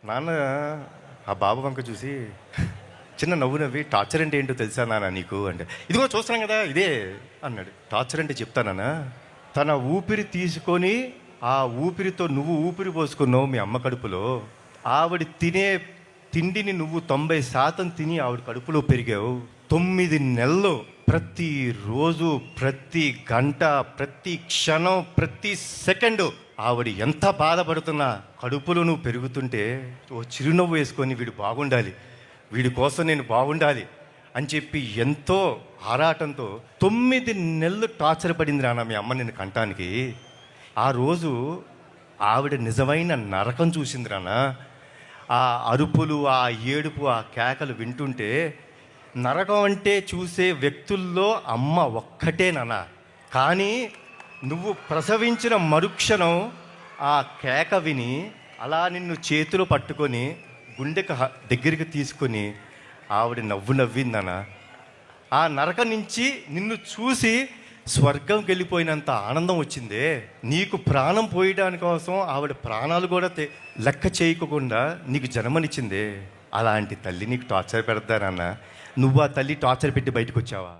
నాన్న ఆ బాబు వంక చూసి చిన్న నవ్వు నవ్వి, టార్చర్ అంటే ఏంటో తెలుసా నాన్న నీకు అంటే, ఇదిగో చూస్తున్నాం కదా ఇదే అన్నాడు. టార్చర్ అంటే చెప్తానా, తన ఊపిరి తీసుకొని ఆ ఊపిరితో నువ్వు ఊపిరి పోసుకున్నావు మీ అమ్మ కడుపులో. ఆవిడ తినే తిండిని నువ్వు 90% తిని ఆవిడ కడుపులో పెరిగావు. 9 నెలలు ప్రతిరోజు, ప్రతి గంట, ప్రతి క్షణం, ప్రతి సెకండు ఆవిడ ఎంత బాధపడుతున్నా కడుపులో నువ్వు పెరుగుతుంటే ఓ చిరునవ్వు వేసుకొని వీడు బాగుండాలి, వీడి కోసం నేను బాగుండాలి అని చెప్పి ఎంతో ఆరాటంతో 9 నెలలు టార్చర్ పడింది నాన్న మీ అమ్మ నిన్ను కంటానికి. ఆ రోజు ఆవిడ నిజమైన నరకం చూసింది నాన్న. ఆ అరుపులు, ఆ ఏడుపు, ఆ కేకలు వింటుంటే నరకం అంటే చూసే వ్యక్తుల్లో అమ్మ ఒక్కటే నాన్న. కానీ నువ్వు ప్రసవించిన మరుక్షణం ఆ కేక విని అలా నిన్ను చేతిలో పట్టుకొని గుండెకు దగ్గరికి తీసుకొని ఆవిడ నవ్వు నవ్విందన్న. ఆ నరకం నుంచి నిన్ను చూసి స్వర్గంకి వెళ్ళిపోయినంత ఆనందం వచ్చిందే. నీకు ప్రాణం పోయడానికి కోసం ఆవిడ ప్రాణాలు కూడా లెక్క చేయకుండా నీకు జన్మనిచ్చిందే. అలాంటి తల్లి నీకు టార్చర్ పెడతానన్న. నువ్వు ఆ తల్లి టార్చర్ పెట్టి బయటకు వచ్చావా?